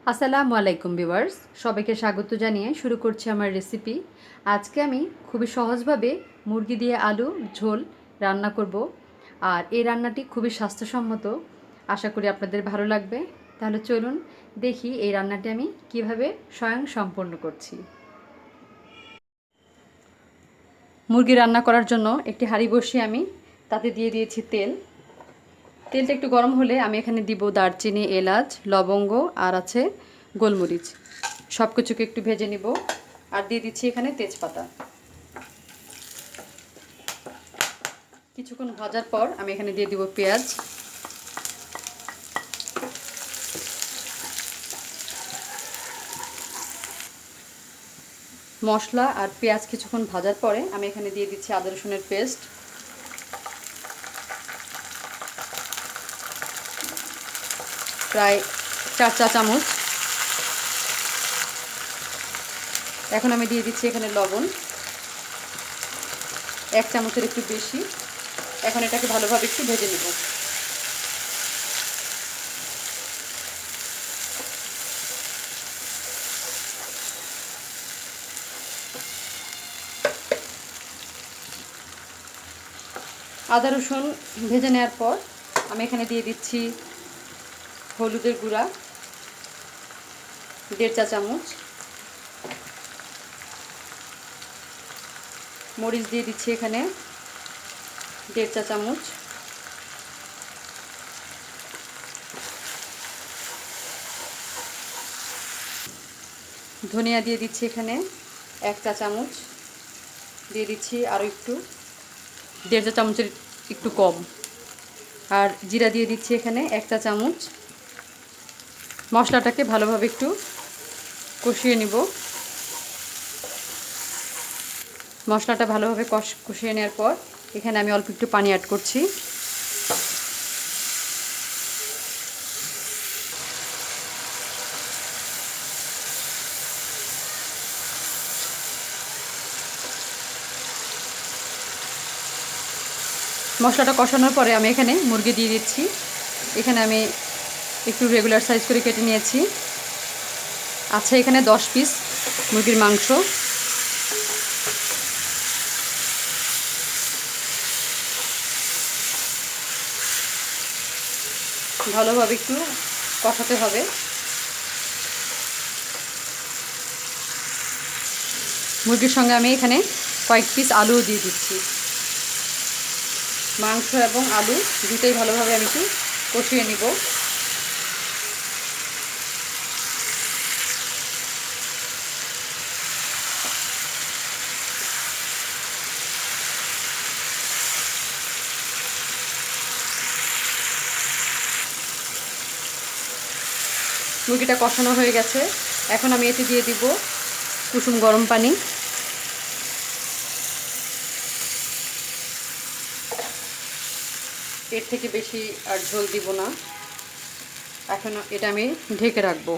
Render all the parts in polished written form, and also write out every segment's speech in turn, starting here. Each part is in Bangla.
আসসালামু আলাইকুম ভিউয়ার্স, সবাইকে স্বাগত জানিয়ে শুরু করছি আমার রেসিপি। আজকে আমি খুবই সহজভাবে মুরগি দিয়ে আলু ঝোল রান্না করব। আর এই রান্নাটি খুবই স্বাস্থ্যসম্মত। আশা করি আপনাদের ভালো লাগবে। তাহলে চলুন দেখি এই রান্নাটি আমি কিভাবে স্বয়ং সম্পন্ন করছি। মুরগি রান্না করার জন্য একটি হাঁড়ি বসিয়ে আমি তাতে দিয়ে দিয়েছি তেল। তেলটা একটু গরম হলে আমি এখানে দিব দারচিনি, এলাচ, লবঙ্গ আর আছে গোলমরিচ। সব কিছুকে একটু ভেজে নিব। আর দিয়ে দিচ্ছি এখানে তেজপাতা। কিছুক্ষণ ভাজার পর আমি এখানে দিয়ে দিব পেঁয়াজ। মশলা আর পেঁয়াজ কিছুক্ষণ ভাজার পরে আমি এখানে দিয়ে দিচ্ছি আদা রসুনের পেস্ট। প্রায় 4 চা চামচ। এখন আমি দিয়ে দিচ্ছি এখানে লবণ 1 চামচের একটু বেশি। এখন এটাকে ভালোভাবে একটু ভেজে নেব। আদা রসুন ভেজে নেওয়ার পর আমি এখানে দিয়ে দিচ্ছি হলুদের গুঁড়া 1.5 চা চামচ, মরিচ দিয়ে দিচ্ছি এখানে 1.5 চা চামচ, ধনিয়া দিয়ে দিচ্ছি এখানে 1 চা চামচ, দিয়ে দিচ্ছি আরও একটু 1.5 চা চামচের একটু কম। আর জিরা দিয়ে দিচ্ছি এখানে 1 চা চামচ। মশলাটাকে ভালোভাবে একটু কষিয়ে নিব। মশলাটা ভালোভাবে কষিয়ে নেওয়ার পর এখানে আমি অল্প একটু পানি অ্যাড করছি। মশলাটা কষানোর পরে আমি এখানে মুরগি দিয়ে দিচ্ছি। এখানে আমি একটু রেগুলার সাইজ করে কেটে নিয়েছি। আচ্ছা, এখানে 10 পিস মুরগির মাংস। ভালোভাবে একটু কষাতে হবে। মুরগির সঙ্গে আমি এখানে কয়েক পিস আলুও দিয়ে দিচ্ছি। মাংস এবং আলু দুটোই ভালোভাবে আমি একটু কষিয়ে নিব। মুরগিটা কষানো হয়ে গেছে। এখন আমি এতে দিয়ে দিব কুসুম গরম পানি। এর থেকে বেশি আর ঝোল দিব না। এখন এটা আমি ঢেকে রাখবো।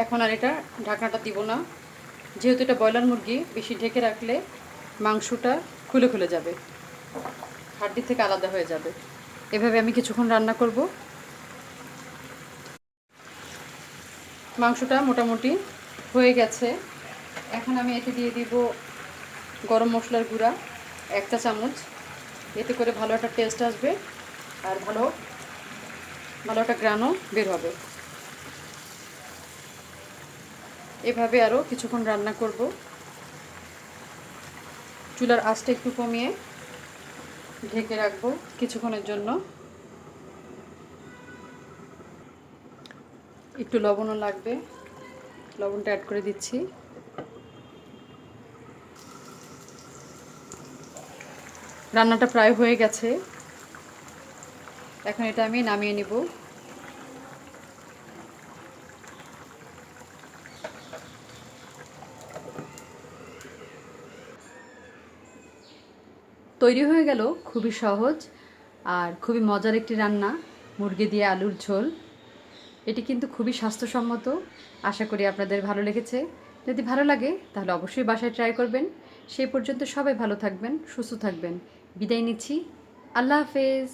এখন আর এটা ঢাকনাটা দিব না, যেহেতু এটা ব্রয়লার মুরগি। বেশি ঢেকে রাখলে মাংসটা খুলে খুলে যাবে, হাড্ডি থেকে আলাদা হয়ে যাবে। এভাবে আমি কিছুক্ষণ রান্না করব। মাংসটা মোটামুটি হয়ে গেছে। এখন আমি এতে দিয়ে দিব গরম মশলার গুঁড়া 1 চা চামচ। এতে করে ভালো একটা টেস্ট আসবে আর ভালো একটা গ্রানও বের হবে। এভাবে আরও কিছুক্ষণ রান্না করব। চুলার আঁচটা একটু কমিয়ে ঢেকে রাখবো কিছুক্ষণের জন্য। একটু লবণও লাগবে, লবণটা অ্যাড করে দিচ্ছি। রান্নাটা প্রায় হয়ে গেছে। এখন এটা আমি নামিয়ে নিব। তৈরি হয়ে গেল খুবই সহজ আর খুবই মজার একটি রান্না, মুরগি দিয়ে আলুর ঝোল। এটি কিন্তু খুবই স্বাস্থ্যসম্মত। আশা করি আপনাদের ভালো লেগেছে। যদি ভালো লাগে তাহলে অবশ্যই বাসায় ট্রাই করবেন। সেই পর্যন্ত সবাই ভালো থাকবেন, সুস্থ থাকবেন। বিদায় নিচ্ছি। আল্লাহ হাফেজ।